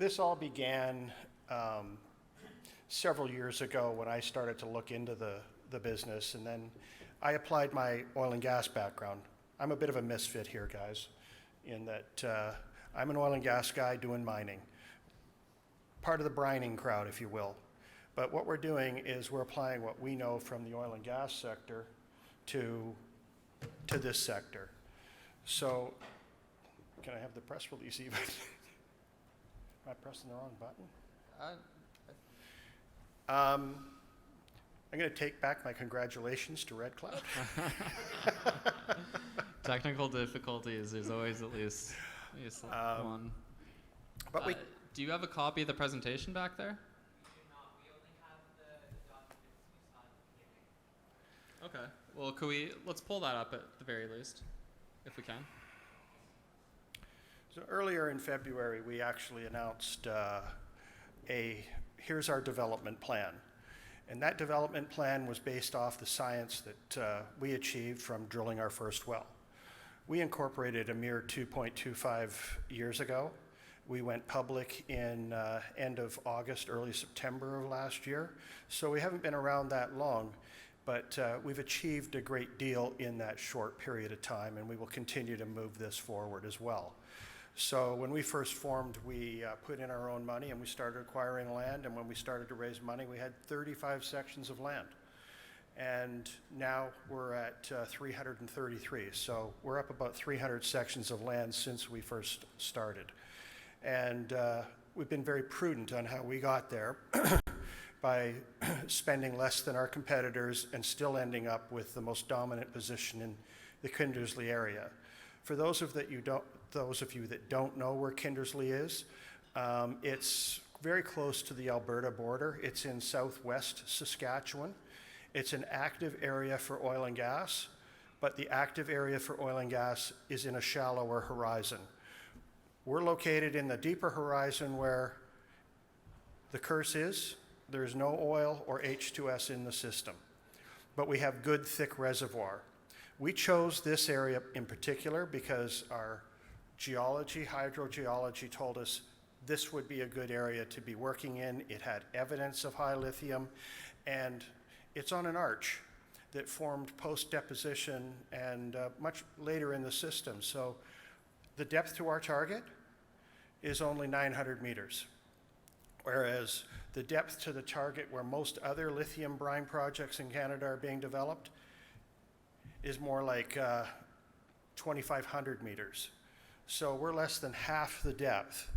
this all began several years ago when I started to look into the business, and then I applied my oil and gas background. I'm a bit of a misfit here, guys, in that I'm an oil and gas guy doing mining. Part of the brining crowd, if you will. But what we're doing is we're applying what we know from the oil and gas sector to this sector. So, can I have the press release even? Am I pressing the wrong button? I'm going to take back my congratulations to Red Cloud. Technical difficulties, there's always at least one. But do you have a copy of the presentation back there? We do not. We only have the documents we saw at the beginning. Okay. Well, let's pull that up at the very least, if we can. So earlier in February, we actually announced here's our development plan. And that development plan was based off the science that we achieved from drilling our first well. We incorporated a mere 2.25 years ago. We went public in end of August, early September of last year. So we haven't been around that long, but we've achieved a great deal in that short period of time, and we will continue to move this forward as well. So when we first formed, we put in our own money and we started acquiring land, and when we started to raise money, we had 35 sections of land. And now we're at 333. So we're up about 300 sections of land since we first started. And we've been very prudent on how we got there by spending less than our competitors and still ending up with the most dominant position in the Kindersley area. For those of you that don't know where Kindersley is, it's very close to the Alberta border. It's in southwest Saskatchewan. It's an active area for oil and gas, but the active area for oil and gas is in a shallower horizon. We're located in the deeper horizon where the curse is. There's no oil or H2S in the system, but we have good thick reservoir. We chose this area in particular because our geology, hydrogeology told us this would be a good area to be working in. It had evidence of high lithium, and it's on an arch that formed post-deposition and much later in the system. So the depth to our target is only 900 meters, whereas the depth to the target where most other lithium brine projects in Canada are being developed is more like 2,500 meters. So we're less than half the depth.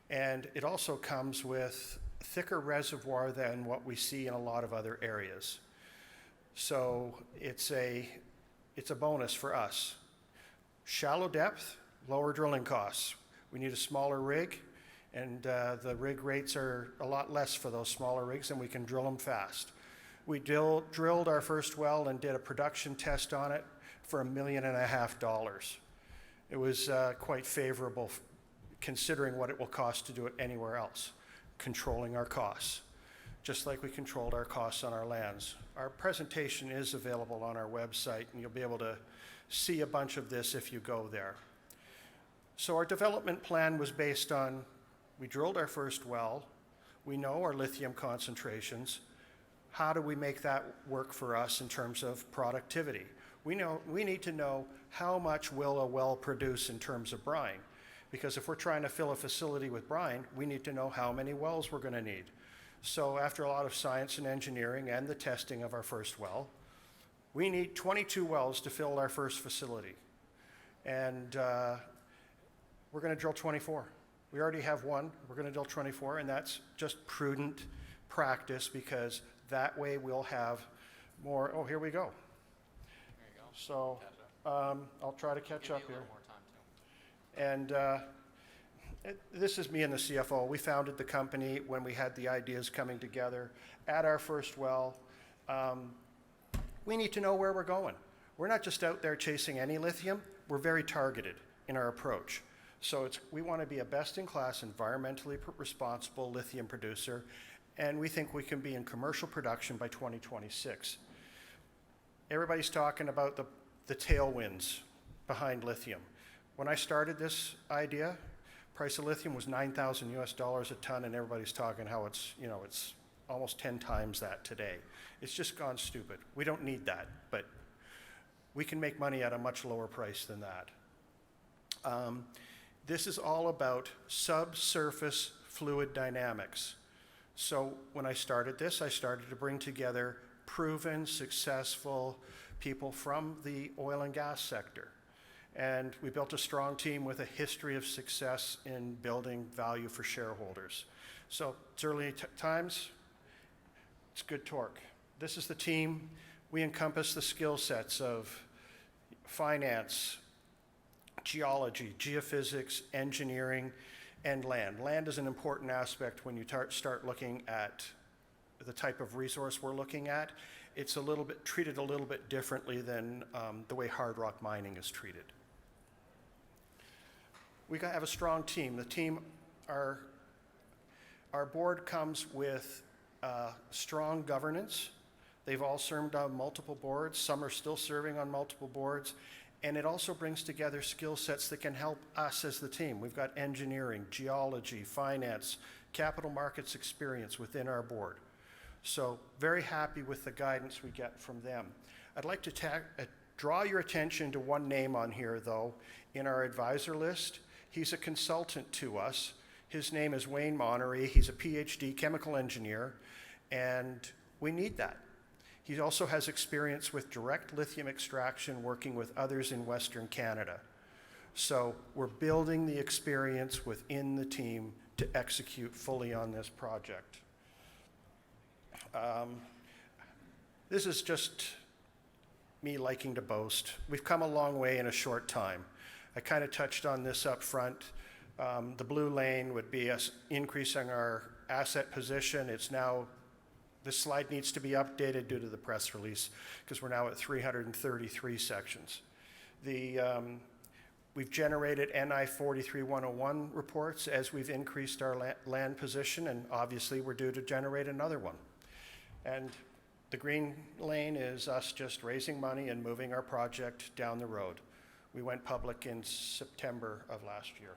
And it also comes with thicker reservoir than what we see in a lot of other areas. So it's a bonus for us. Shallow depth, lower drilling costs. We need a smaller rig, and the rig rates are a lot less for those smaller rigs, and we can drill them fast. We drilled our first well and did a production test on it for $1.5 million. It was quite favorable considering what it will cost to do it anywhere else, controlling our costs, just like we controlled our costs on our lands. Our presentation is available on our website, and you'll be able to see a bunch of this if you go there. So our development plan was based on, we drilled our first well, we know our lithium concentrations. How do we make that work for us in terms of productivity? We need to know how much will a well produce in terms of brine, because if we're trying to fill a facility with brine, we need to know how many wells we're going to need. So after a lot of science and engineering and the testing of our first well, we need 22 wells to fill our first facility. And we're going to drill 24. We already have one. We're going to drill 24, and that's just prudent practice because that way we'll have more. Oh, here we go. There you go. So I'll try to catch up here. More time too. And this is me and the CFO. We founded the company when we had the ideas coming together at our first well. We need to know where we're going. We're not just out there chasing any lithium. We're very targeted in our approach. So we want to be a best-in-class, environmentally responsible lithium producer, and we think we can be in commercial production by 2026. Everybody's talking about the tailwinds behind lithium. When I started this idea, Price of lithium was $9,000 a ton, and everybody's talking how it's, you know, it's almost 10 times that today. It's just gone stupid. We don't need that, but we can make money at a much lower price than that. This is all about subsurface fluid dynamics. So when I started this, I started to bring together proven, successful people from the oil and gas sector. And we built a strong team with a history of success in building value for shareholders. So it's early times, it's good torque. This is the team. We encompass the skill sets of finance, geology, geophysics, engineering, and land. Land is an important aspect when you start looking at the type of resource we're looking at. It's a little bit treated a little bit differently than the way hard rock mining is treated. We have a strong team. The team, our board comes with strong governance. They've all served on multiple boards. Some are still serving on multiple boards. And it also brings together skill sets that can help us as the team. We've got engineering, geology, finance, capital markets experience within our board. So very happy with the guidance we get from them. I'd like to draw your attention to one name on here, though, in our advisor list. He's a consultant to us. His name is Wayne Monnery. He's a PhD chemical engineer, and we need that. He also has experience with direct lithium extraction, working with others in Western Canada. So we're building the experience within the team to execute fully on this project. This is just me liking to boast. We've come a long way in a short time. I kind of touched on this up front. The blue lane would be us increasing our asset position. It's now, this slide needs to be updated due to the press release because we're now at 333 sections. We've generated NI 43-101 reports as we've increased our land position, and obviously we're due to generate another one. And the green lane is us just raising money and moving our project down the road. We went public in September of last year.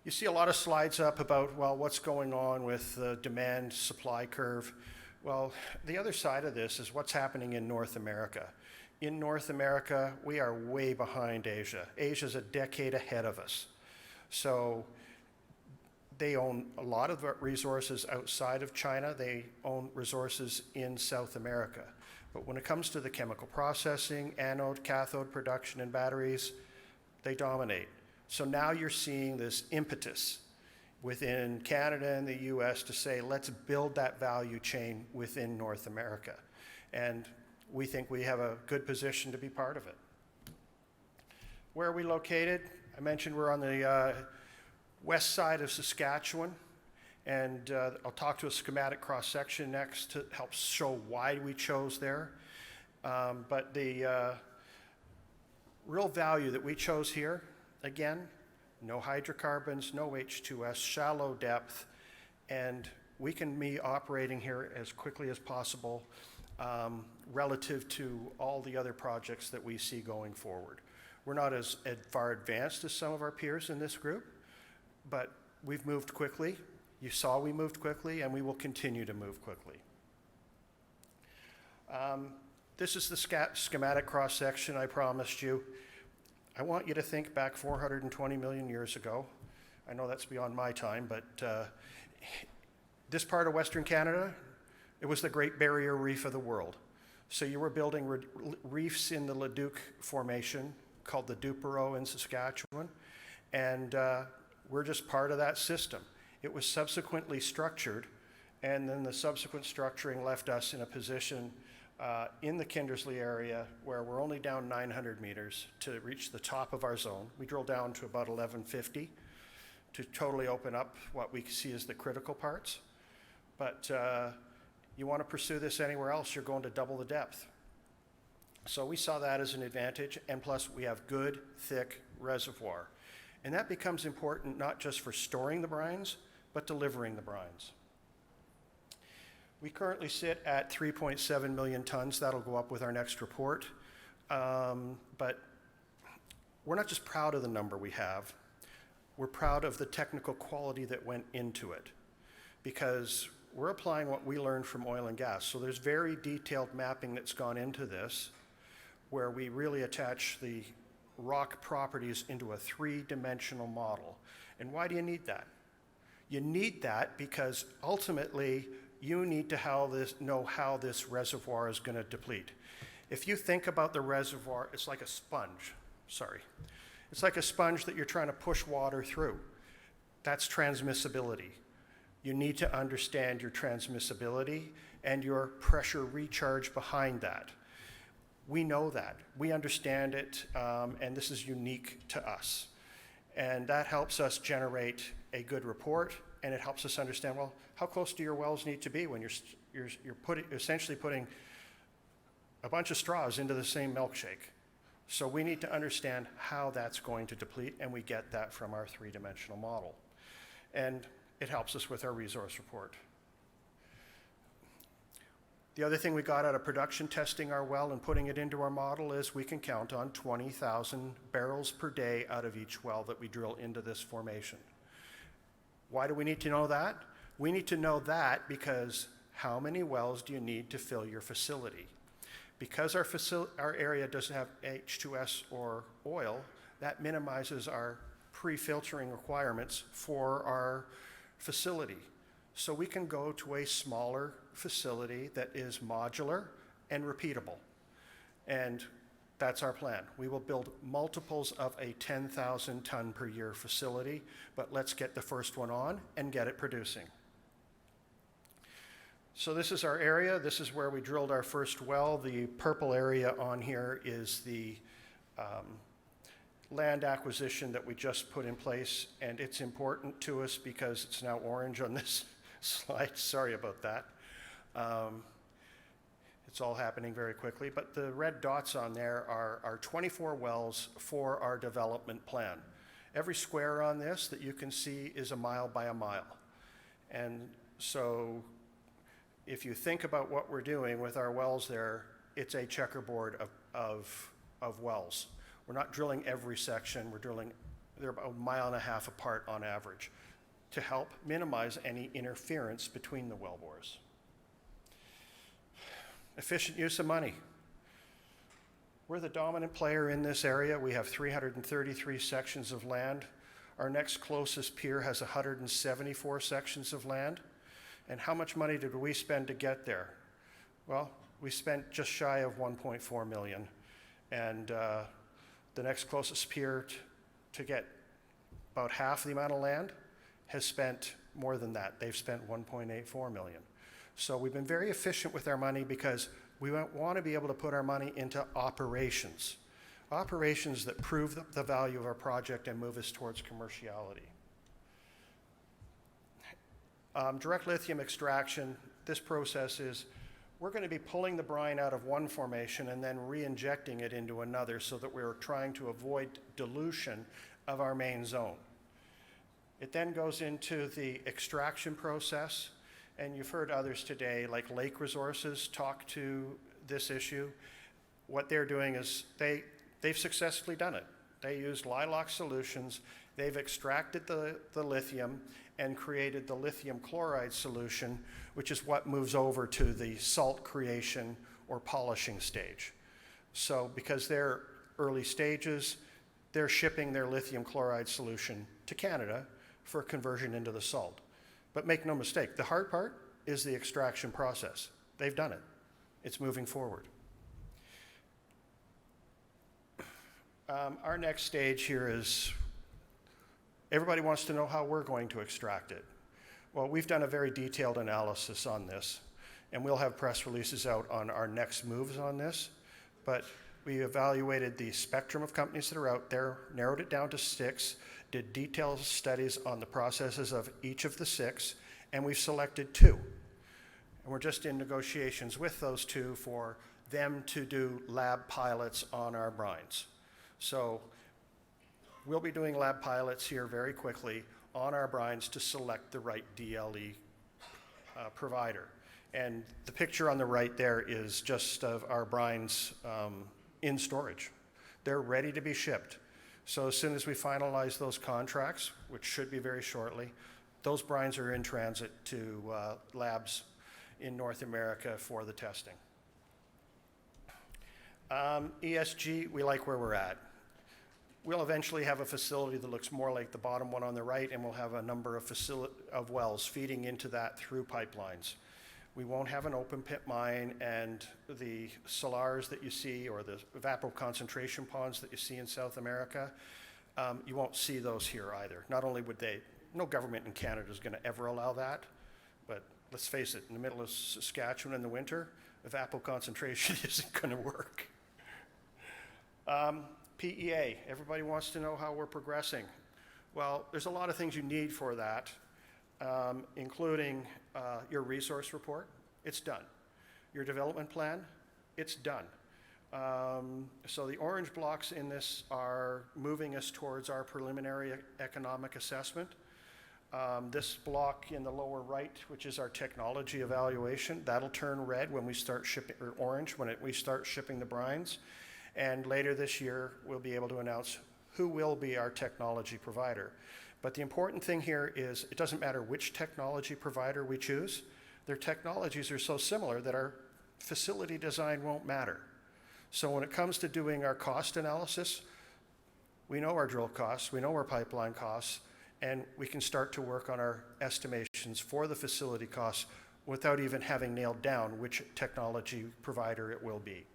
You see a lot of slides up about, well, what's going on with the demand-supply curve. Well, the other side of this is what's happening in North America. In North America, we are way behind Asia. Asia's a decade ahead of us. So they own a lot of resources outside of China. They own resources in South America. But when it comes to the chemical processing, anode, cathode production, and batteries, they dominate. So now you're seeing this impetus within Canada and the US to say, let's build that value chain within North America. And we think we have a good position to be part of it. Where are we located? I mentioned we're on the west side of Saskatchewan. And I'll talk to a schematic cross-section next to help show why we chose there. But the real value that we chose here, again, no hydrocarbons, no H2S, shallow depth, and we can be operating here as quickly as possible relative to all the other projects that we see going forward. We're not as far advanced as some of our peers in this group, but we've moved quickly. You saw we moved quickly, and we will continue to move quickly. This is the schematic cross-section I promised you. I want you to think back 420 million years ago. I know that's beyond my time, but this part of Western Canada, it was the Great Barrier Reef of the world. So you were building reefs in the Leduc Formation, called the Dupereau in Saskatchewan, and we're just part of that system. It was subsequently structured, and then the subsequent structuring left us in a position in the Kindersley area where we're only down 900 meters to reach the top of our zone. We drill down to about 1150 to totally open up what we see as the critical parts. But you want to pursue this anywhere else, you're going to double the depth. So we saw that as an advantage, and plus we have good, thick reservoir. And that becomes important not just for storing the brines, but delivering the brines. We currently sit at 3.7 million tons. That'll go up with our next report. But we're not just proud of the number we have. We're proud of the technical quality that went into it because we're applying what we learned from oil and gas. So there's very detailed mapping that's gone into this where we really attach the rock properties into a three-dimensional model. And why do you need that? You need that because ultimately you need to know how this reservoir is going to deplete. If you think about the reservoir, it's like a sponge. Sorry. It's like a sponge that you're trying to push water through. That's transmissibility. You need to understand your transmissibility and your pressure recharge behind that. We know that. We understand it, and this is unique to us. And that helps us generate a good report, and it helps us understand, well, how close do your wells need to be when you're essentially putting a bunch of straws into the same milkshake. So we need to understand how that's going to deplete, and we get that from our three-dimensional model. And it helps us with our resource report. The other thing we got out of production testing our well and putting it into our model is we can count on 20,000 barrels per day out of each well that we drill into this formation. Why do we need to know that? We need to know that because how many wells do you need to fill your facility? Because our area doesn't have H2S or oil, that minimizes our pre-filtering requirements for our facility. So we can go to a smaller facility that is modular and repeatable. And that's our plan. We will build multiples of a 10,000 ton per year facility, but let's get the first one on and get it producing. So this is our area. This is where we drilled our first well. The purple area on here is the land acquisition that we just put in place, and it's important to us because it's now orange on this slide. Sorry about that. It's all happening very quickly, but the red dots on there are 24 wells for our development plan. Every square on this that you can see is a mile by a mile. And so if you think about what we're doing with our wells there, it's a checkerboard of wells. We're not drilling every section. They're about a mile and a half apart on average to help minimize any interference between the wellbores. Efficient use of money. We're the dominant player in this area. We have 333 sections of land. Our next closest peer has 174 sections of land. And how much money did we spend to get there? Well, we spent just shy of 1.4 million. And the next closest peer to get about half the amount of land has spent more than that. They've spent 1.84 million. So we've been very efficient with our money because we want to be able to put our money into operations. Operations that prove the value of our project and move us towards commerciality. Direct lithium extraction, this process is, we're going to be pulling the brine out of one formation and then re-injecting it into another so that we're trying to avoid dilution of our main zone. It then goes into the extraction process, and you've heard others today, like Lake Resources, talk to this issue. What they're doing is they've successfully done it. They used Lilac solutions. They've extracted the lithium and created the lithium chloride solution, which is what moves over to the salt creation or polishing stage. So because they're early stages, they're shipping their lithium chloride solution to Canada for conversion into the salt. But make no mistake, the hard part is the extraction process. They've done it. It's moving forward. Our next stage here is, everybody wants to know how we're going to extract it. Well, we've done a very detailed analysis on this, and we'll have press releases out on our next moves on this. But we evaluated the spectrum of companies that are out there, narrowed it down to 6, did detailed studies on the processes of each of the 6, and we've selected 2. And we're just in negotiations with those 2 for them to do lab pilots on our brines. So we'll be doing lab pilots here very quickly on our brines to select the right DLE provider. And the picture on the right there is just of our brines in storage. They're ready to be shipped. So as soon as we finalize those contracts, which should be very shortly, those brines are in transit to labs in North America for the testing. ESG, we like where we're at. We'll eventually have a facility that looks more like the bottom one on the right, and we'll have a number of wells feeding into that through pipelines. We won't have an open pit mine, and the salars that you see, or the evapotranspiration ponds that you see in South America, you won't see those here either. Not only would they, no government in Canada is going to ever allow that, but let's face it, in the middle of Saskatchewan in the winter, evapotranspiration isn't going to work. PEA, everybody wants to know how we're progressing. Well, there's a lot of things you need for that, including your resource report. It's done. Your development plan, it's done. So the orange blocks in this are moving us towards our preliminary economic assessment. This block in the lower right, which is our technology evaluation, that'll turn red when we start shipping, or orange when we start shipping the brines. And later this year, we'll be able to announce who will be our technology provider. But the important thing here is it doesn't matter which technology provider we choose. Their technologies are so similar that our facility design won't matter. So when it comes to doing our cost analysis, we know our drill costs, we know our pipeline costs, and we can start to work on our estimations for the facility costs without even having nailed down which technology provider it will be.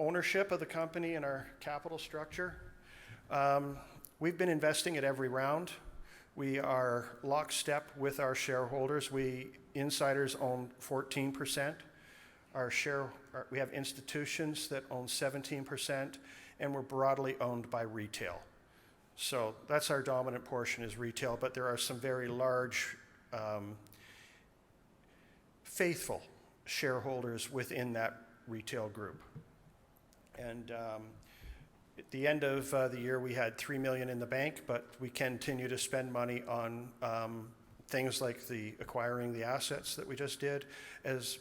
Ownership of the company and our capital structure. We've been investing at every round. We are lockstep with our shareholders. We insiders own 14%. We have institutions that own 17%, and we're broadly owned by retail. So that's our dominant portion is retail, but there are some very large, faithful shareholders within that retail group. And at the end of the year, we had $3 million in the bank, but we continue to spend money on things like acquiring the assets that we just did,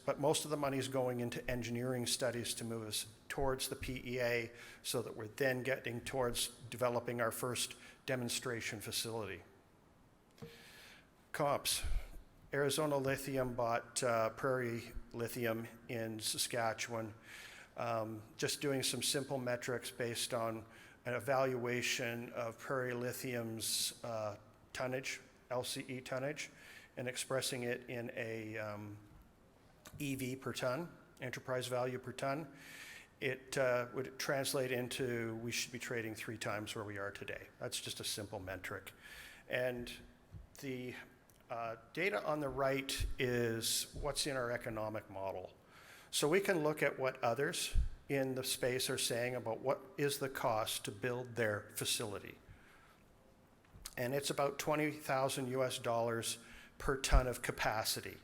but most of the money is going into engineering studies to move us towards the PEA so that we're then getting towards developing our first demonstration facility. Comps. Arizona Lithium bought Prairie Lithium in Saskatchewan. Just doing some simple metrics based on an evaluation of Prairie Lithium's tonnage, LCE tonnage, and expressing it in a EV per ton, enterprise value per ton. It would translate into we should be trading 3 times where we are today. That's just a simple metric. And the data on the right is what's in our economic model. So we can look at what others in the space are saying about what is the cost to build their facility. And it's about $20,000 US per ton of capacity.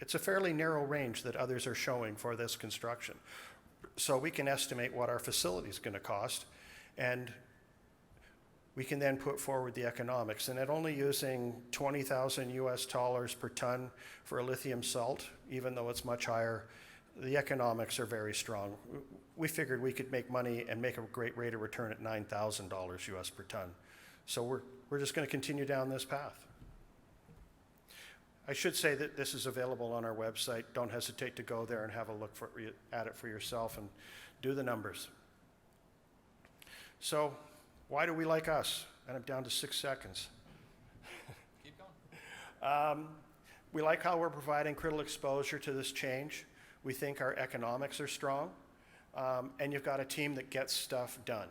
It's a fairly narrow range that others are showing for this construction. So we can estimate what our facility is going to cost, and we can then put forward the economics. And at only using $20,000 US per ton for a lithium salt, even though it's much higher, the economics are very strong. We figured we could make money and make a great rate of return at $9,000 US per ton. So we're just going to continue down this path. I should say that this is available on our website. Don't hesitate to go there and have a look at it for yourself and do the numbers. So why do we like us? And I'm down to 6 seconds. Keep going. We like how we're providing critical exposure to this change. We think our economics are strong, and you've got a team that gets stuff done.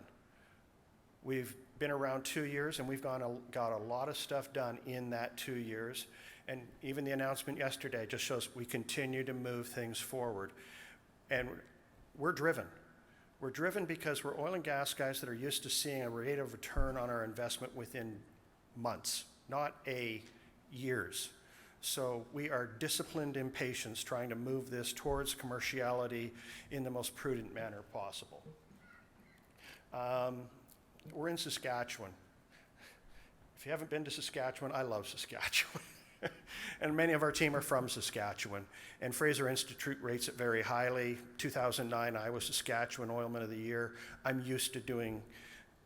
We've been around 2 years, and we've got a lot of stuff done in that 2 years. And even the announcement yesterday just shows we continue to move things forward. And we're driven. We're driven because we're oil and gas guys that are used to seeing a rate of return on our investment within months, not years. So we are disciplined in patience, trying to move this towards commerciality in the most prudent manner possible. We're in Saskatchewan. If you haven't been to Saskatchewan, I love Saskatchewan. And many of our team are from Saskatchewan. And Fraser Institute rates it very highly. 2009, I was Saskatchewan Oilman of the Year. I'm used to doing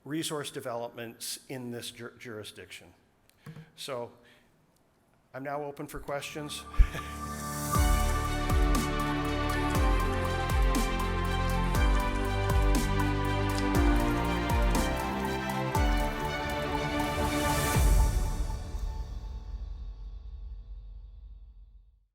resource developments in this jurisdiction. So I'm now open for questions.